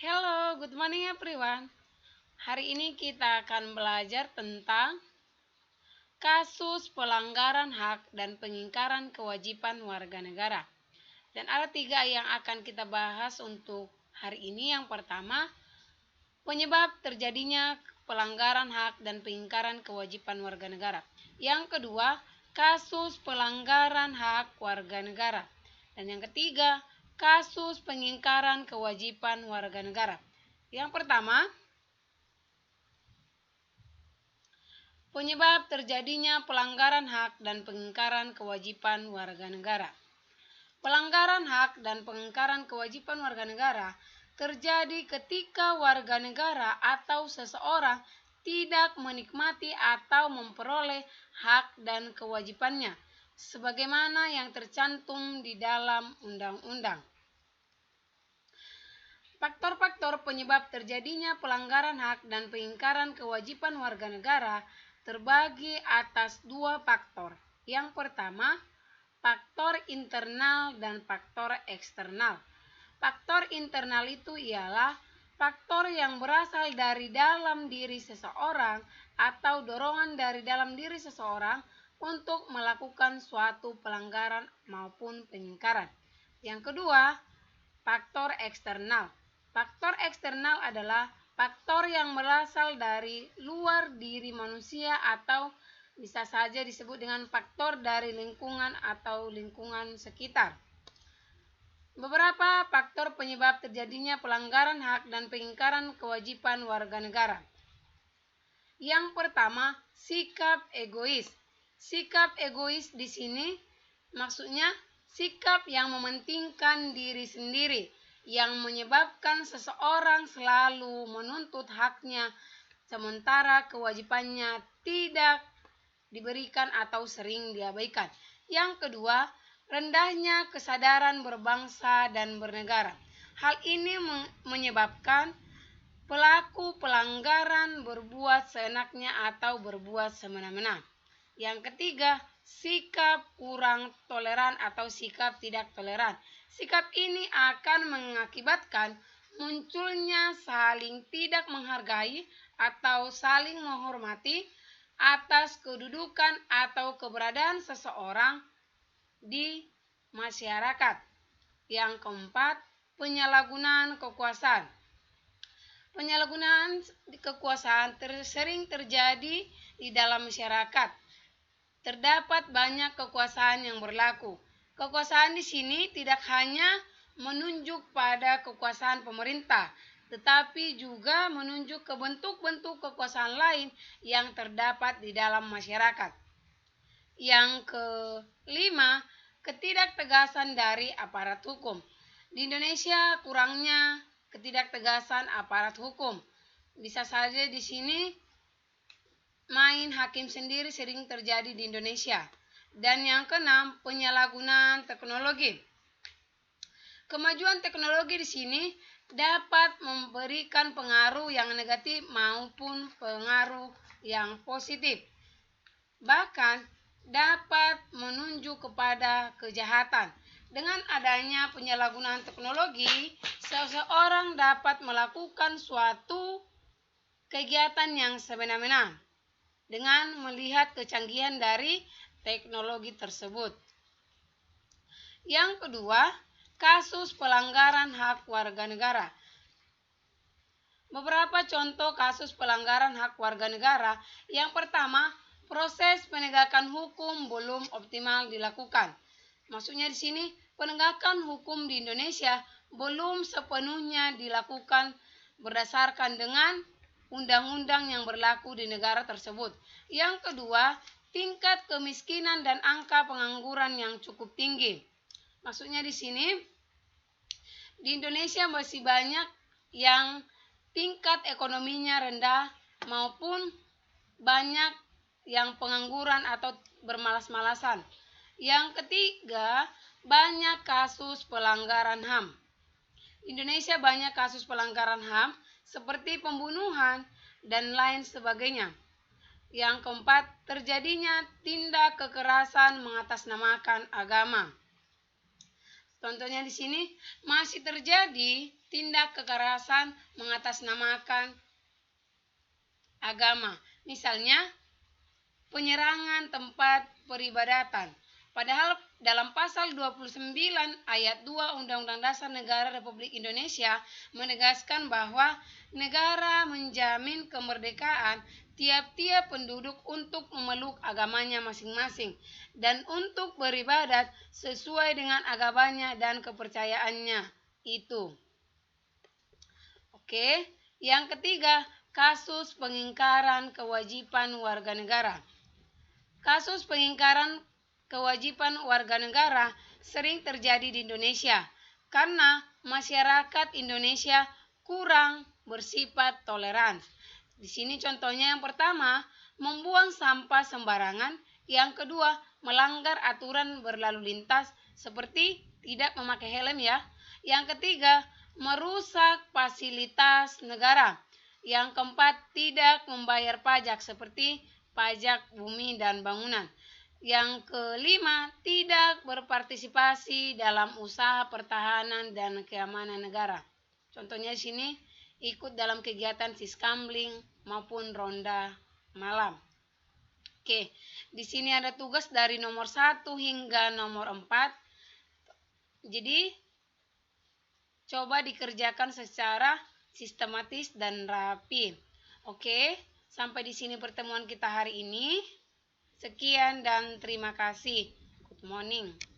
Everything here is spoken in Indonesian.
Hello, good morning everyone. Hari ini kita akan belajar tentang kasus pelanggaran hak dan pengingkaran kewajiban warga negara. Dan ada 3 yang akan kita bahas untuk hari ini. Yang pertama, penyebab terjadinya pelanggaran hak dan pengingkaran kewajiban warga negara. Yang kedua, kasus pelanggaran hak warga negara. Dan yang ketiga, kasus pengingkaran kewajiban warga negara. Yang pertama, penyebab terjadinya pelanggaran hak dan pengingkaran kewajiban warga negara. Pelanggaran hak dan pengingkaran kewajiban warga negara terjadi ketika warga negara atau seseorang tidak menikmati atau memperoleh hak dan kewajibannya sebagaimana yang tercantum di dalam undang-undang. Faktor-faktor penyebab terjadinya pelanggaran hak dan pengingkaran kewajiban warga negara terbagi atas 2 faktor. Yang pertama, faktor internal dan faktor eksternal. Faktor internal itu ialah faktor yang berasal dari dalam diri seseorang atau dorongan dari dalam diri seseorang untuk melakukan suatu pelanggaran maupun pengingkaran. Yang kedua, faktor eksternal. Faktor eksternal adalah faktor yang berasal dari luar diri manusia atau bisa saja disebut dengan faktor dari lingkungan atau lingkungan sekitar. Beberapa faktor penyebab terjadinya pelanggaran hak dan pengingkaran kewajiban warga negara. Yang pertama, sikap egois. Sikap egois di sini maksudnya sikap yang mementingkan diri sendiri, yang menyebabkan seseorang selalu menuntut haknya sementara kewajibannya tidak diberikan atau sering diabaikan. Yang kedua, rendahnya kesadaran berbangsa dan bernegara. Hal ini menyebabkan pelaku pelanggaran berbuat seenaknya atau berbuat semena-mena. Yang ketiga, sikap kurang toleran atau sikap tidak toleran. Sikap ini akan mengakibatkan munculnya saling tidak menghargai atau saling menghormati atas kedudukan atau keberadaan seseorang di masyarakat. Yang keempat, penyalahgunaan kekuasaan. Penyalahgunaan kekuasaan sering terjadi di dalam masyarakat. Terdapat banyak kekuasaan yang berlaku. Kekuasaan di sini tidak hanya menunjuk pada kekuasaan pemerintah, tetapi juga menunjuk ke bentuk-bentuk kekuasaan lain yang terdapat di dalam masyarakat. Yang kelima, ketidaktegasan dari aparat hukum. Di Indonesia kurangnya ketidaktegasan aparat hukum. Bisa saja di sini main hakim sendiri sering terjadi di Indonesia. Dan yang keenam, penyalahgunaan teknologi. Kemajuan teknologi di sini dapat memberikan pengaruh yang negatif maupun pengaruh yang positif. Bahkan dapat menunjuk kepada kejahatan. Dengan adanya penyalahgunaan teknologi, seseorang dapat melakukan suatu kegiatan yang semena-mena dengan melihat kecanggihan dari teknologi tersebut. Yang kedua, kasus pelanggaran hak warga negara. Beberapa contoh kasus pelanggaran hak warga negara. Yang pertama, proses penegakan hukum belum optimal dilakukan. Maksudnya di sini penegakan hukum di Indonesia belum sepenuhnya dilakukan berdasarkan dengan undang-undang yang berlaku di negara tersebut. Yang kedua, tingkat kemiskinan dan angka pengangguran yang cukup tinggi. Maksudnya di sini di Indonesia masih banyak yang tingkat ekonominya rendah maupun banyak yang pengangguran atau bermalas-malasan. Yang ketiga, banyak kasus pelanggaran HAM. Indonesia banyak kasus pelanggaran HAM seperti pembunuhan dan lain sebagainya. Yang keempat, terjadinya tindak kekerasan mengatasnamakan agama. Contohnya di sini masih terjadi tindak kekerasan mengatasnamakan agama. Misalnya, penyerangan tempat peribadatan. Padahal dalam pasal 29 ayat 2 Undang-Undang Dasar Negara Republik Indonesia menegaskan bahwa negara menjamin kemerdekaan tiap-tiap penduduk untuk memeluk agamanya masing-masing dan untuk beribadat sesuai dengan agamanya dan kepercayaannya itu. Oke, yang ketiga, kasus pengingkaran kewajiban warga negara. Kasus pengingkaran kewajiban warga negara sering terjadi di Indonesia karena masyarakat Indonesia kurang bersifat toleran. Di sini contohnya yang pertama, membuang sampah sembarangan. Yang kedua, melanggar aturan berlalu lintas seperti tidak memakai helm ya. Yang ketiga, merusak fasilitas negara. Yang keempat, tidak membayar pajak seperti pajak bumi dan bangunan. Yang kelima, tidak berpartisipasi dalam usaha pertahanan dan keamanan negara. Contohnya di sini, ikut dalam kegiatan siskamling maupun ronda malam. Oke, di sini ada tugas dari nomor 1 hingga nomor 4. Jadi, coba dikerjakan secara sistematis dan rapi. Oke, sampai di sini pertemuan kita hari ini. Sekian dan terima kasih. Good morning.